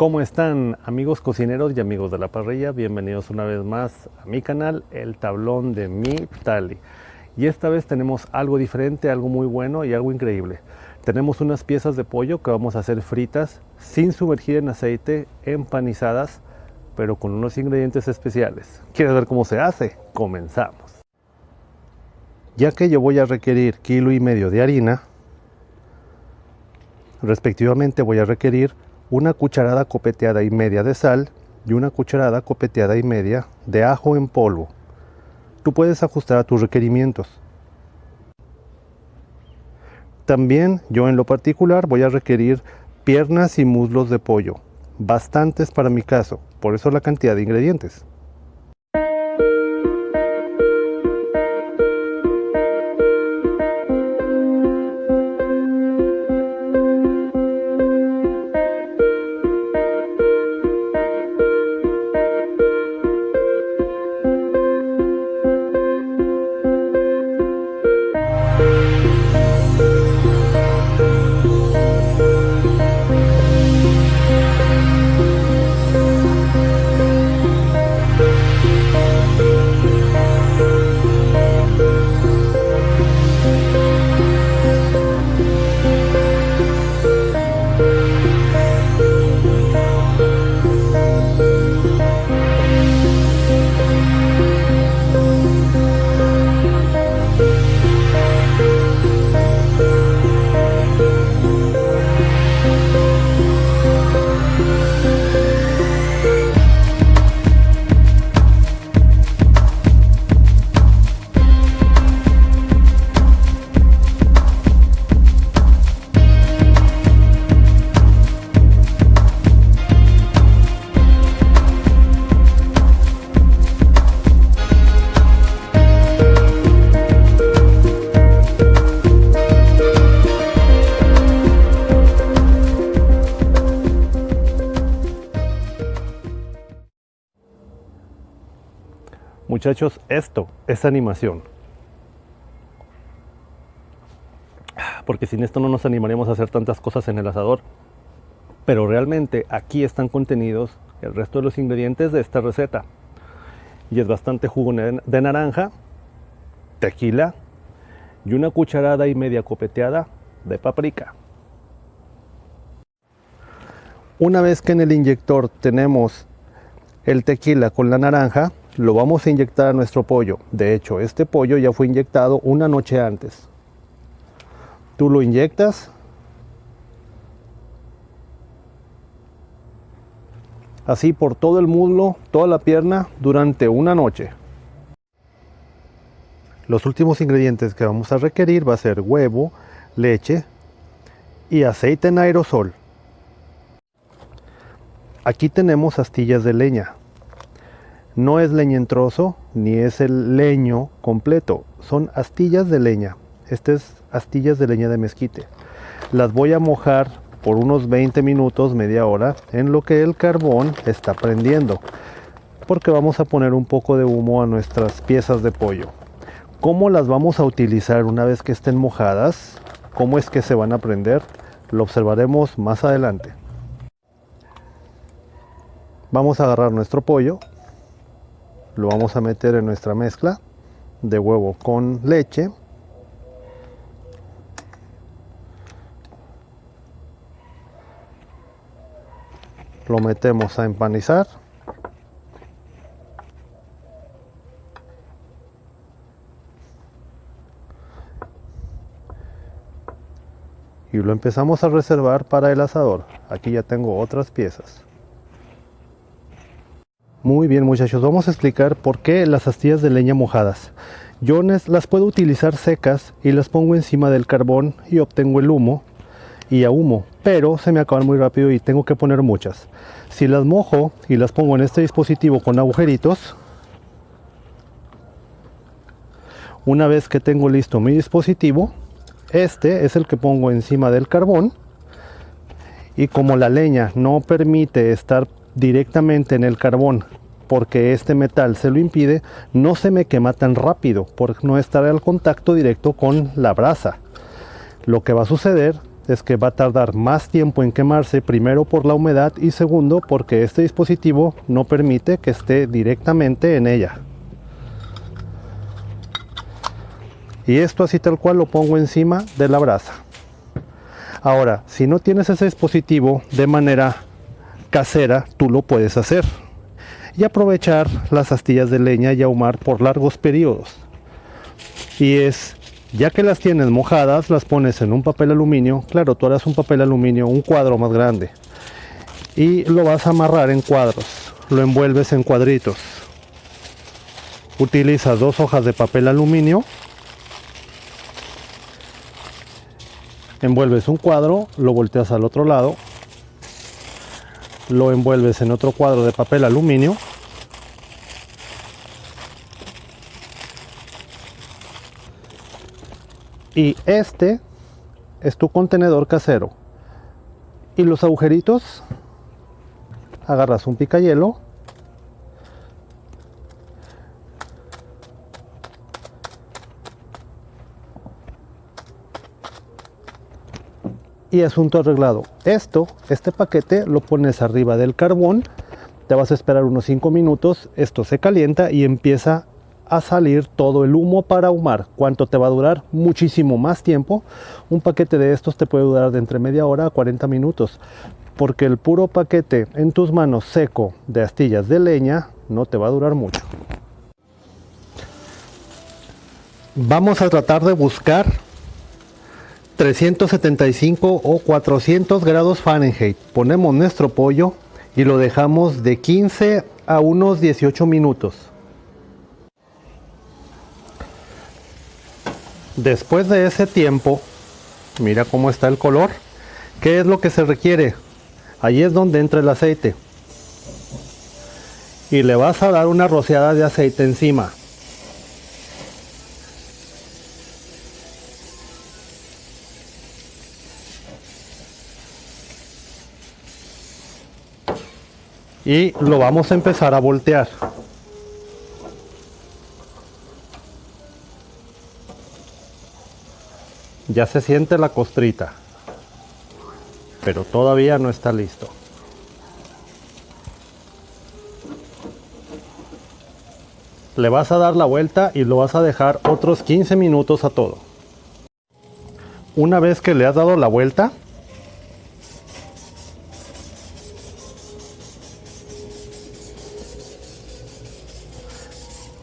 ¿Cómo están, amigos cocineros y amigos de la parrilla? Bienvenidos una vez más a mi canal, El Tablón de Mi Tali. Y esta vez tenemos algo diferente, algo muy bueno y algo increíble. Tenemos unas piezas de pollo que vamos a hacer fritas sin sumergir en aceite, empanizadas, pero con unos ingredientes especiales. ¿Quieres ver cómo se hace? Comenzamos. Ya que yo voy a requerir 1,5 kilos de harina, respectivamente voy a requerir 1,5 cucharadas copeteada de sal y 1,5 cucharadas copeteada de ajo en polvo. Tú puedes ajustar a tus requerimientos. También yo en lo particular voy a requerir piernas y muslos de pollo, bastantes para mi caso, por eso la cantidad de ingredientes. Muchachos, esto es animación, porque sin esto no nos animaríamos a hacer tantas cosas en el asador, pero realmente aquí están contenidos el resto de los ingredientes de esta receta, y es bastante jugo de naranja, tequila y 1,5 cucharadas copeteada de paprika. Una vez que en el inyector tenemos el tequila con la naranja, lo vamos a inyectar a nuestro pollo. De hecho, este pollo ya fue inyectado una noche antes. Tú lo inyectas así por todo el muslo, toda la pierna, durante una noche. Los últimos ingredientes que vamos a requerir va a ser huevo, leche y aceite en aerosol. Aquí tenemos astillas de leña. No es leña en trozo, ni es el leño completo, son astillas de leña. Estas es astillas de leña de mezquite. Las voy a mojar por unos 20 minutos, media hora, en lo que el carbón está prendiendo, porque vamos a poner un poco de humo a nuestras piezas de pollo. ¿Cómo las vamos a utilizar una vez que estén mojadas? ¿Cómo es que se van a prender? Lo observaremos más adelante. Vamos a agarrar nuestro pollo. Lo vamos a meter en nuestra mezcla de huevo con leche. Lo metemos a empanizar. Y lo empezamos a reservar para el asador. Aquí ya tengo otras piezas. Muy bien, muchachos, vamos a explicar por qué las astillas de leña mojadas. Yo las puedo utilizar secas y las pongo encima del carbón y obtengo el humo y ahumo, pero se me acaban muy rápido y tengo que poner muchas. Si las mojo y las pongo en este dispositivo con agujeritos, una vez que tengo listo mi dispositivo, este es el que pongo encima del carbón, y como la leña no permite estar directamente en el carbón porque este metal se lo impide, no se me quema tan rápido por no estar al contacto directo con la brasa. Lo que va a suceder es que va a tardar más tiempo en quemarse, primero por la humedad y segundo porque este dispositivo no permite que esté directamente en ella. Y esto así tal cual lo pongo encima de la brasa. Ahora, si no tienes ese dispositivo de manera casera, tú lo puedes hacer y aprovechar las astillas de leña y ahumar por largos periodos. Y es, ya que las tienes mojadas, las pones en un papel aluminio. Claro, tú harás un papel aluminio, un cuadro más grande, y lo vas a amarrar en cuadros, lo envuelves en cuadritos. Utilizas 2 hojas de papel aluminio, envuelves un cuadro, lo volteas al otro lado, lo envuelves en otro cuadro de papel aluminio, y este es tu contenedor casero. Y los agujeritos, agarras un picayelo, y asunto arreglado. Este paquete lo pones arriba del carbón, te vas a esperar unos 5 minutos, esto se calienta y empieza a salir todo el humo para ahumar. ¿Cuánto te va a durar? Muchísimo más tiempo. Un paquete de estos te puede durar de entre media hora a 40 minutos, porque el puro paquete en tus manos seco de astillas de leña no te va a durar mucho. Vamos a tratar de buscar 375 o 400 grados Fahrenheit. Ponemos nuestro pollo y lo dejamos de 15 a unos 18 minutos. Después de ese tiempo, mira cómo está el color. ¿Qué es lo que se requiere? Ahí es donde entra el aceite. Y le vas a dar una rociada de aceite encima. Y lo vamos a empezar a voltear. Ya se siente la costrita, pero todavía no está listo. Le vas a dar la vuelta y lo vas a dejar otros 15 minutos a todo. Una vez que le has dado la vuelta,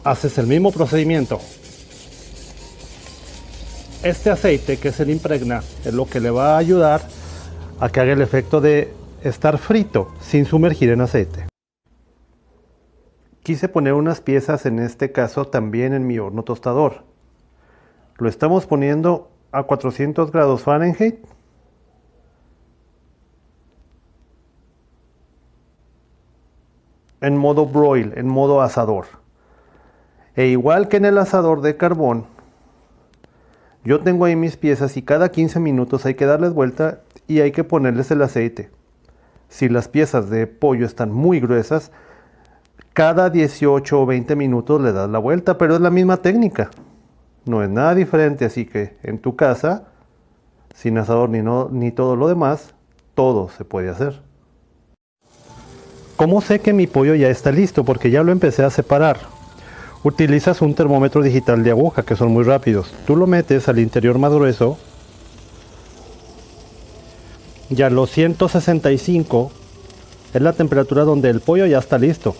haces el mismo procedimiento. Este aceite que se le impregna es lo que le va a ayudar a que haga el efecto de estar frito sin sumergir en aceite. Quise poner unas piezas, en este caso también en mi horno tostador. Lo estamos poniendo a 400 grados Fahrenheit. En modo broil, en modo asador. E igual que en el asador de carbón, yo tengo ahí mis piezas y cada 15 minutos hay que darles vuelta y hay que ponerles el aceite. Si las piezas de pollo están muy gruesas, cada 18 o 20 minutos le das la vuelta, pero es la misma técnica. No es nada diferente, así que en tu casa, sin asador ni todo lo demás, todo se puede hacer. ¿Cómo sé que mi pollo ya está listo? Porque ya lo empecé a separar. Utilizas un termómetro digital de aguja, que son muy rápidos. Tú lo metes al interior más grueso. Y a los 165 es la temperatura donde el pollo ya está listo.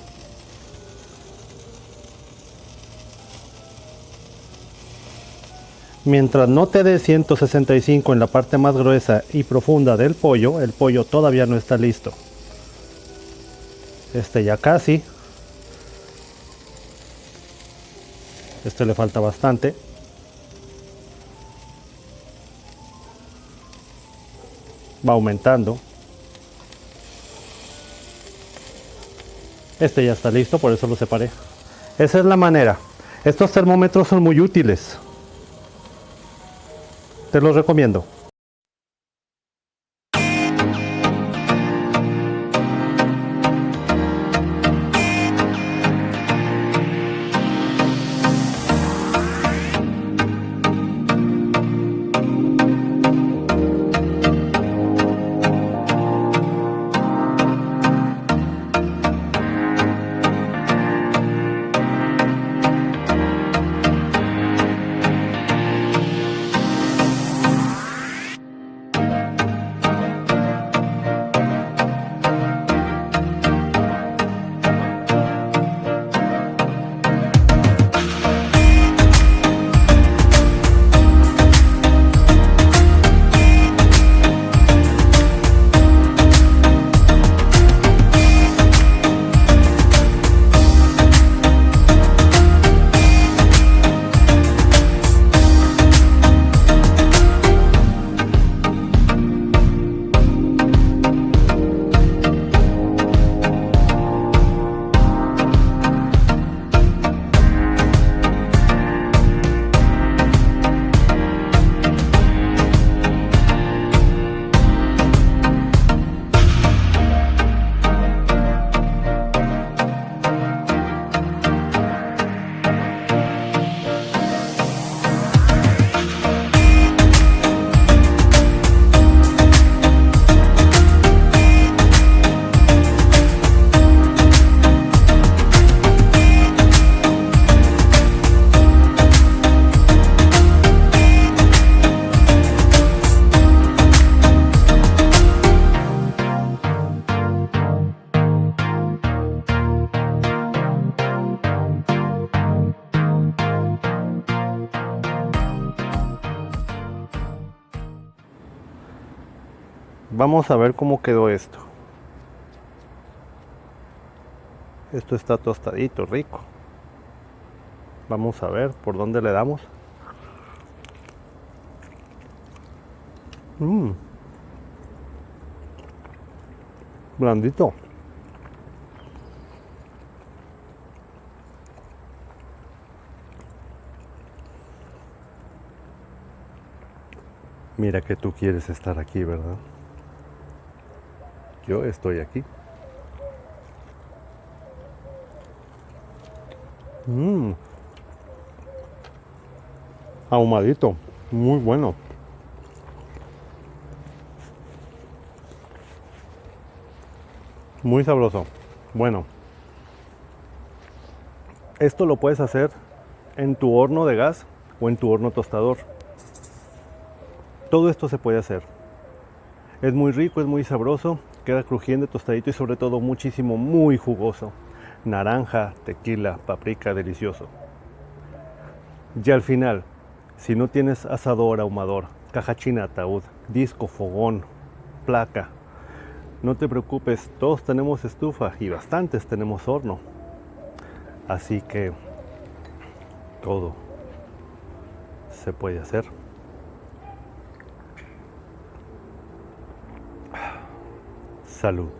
Mientras no te dé 165 en la parte más gruesa y profunda del pollo, el pollo todavía no está listo. Este ya casi. Este le falta bastante. Va aumentando. Este ya está listo, por eso lo separé. Esa es la manera. Estos termómetros son muy útiles. Te los recomiendo. Vamos a ver cómo quedó esto. Esto está tostadito, rico. Vamos a ver por dónde le damos. Blandito. Mira que tú quieres estar aquí, ¿verdad? Yo estoy aquí. Ahumadito. Muy bueno. Muy sabroso. Bueno, esto lo puedes hacer en tu horno de gas o en tu horno tostador. Todo esto se puede hacer. Es muy rico, es muy sabroso, queda crujiente, tostadito y sobre todo muchísimo, muy jugoso. Naranja, tequila, paprika, delicioso. Y al final, si no tienes asador, ahumador, caja china, ataúd, disco, fogón, placa, no te preocupes, todos tenemos estufa y bastantes tenemos horno. Así que todo se puede hacer. Salud.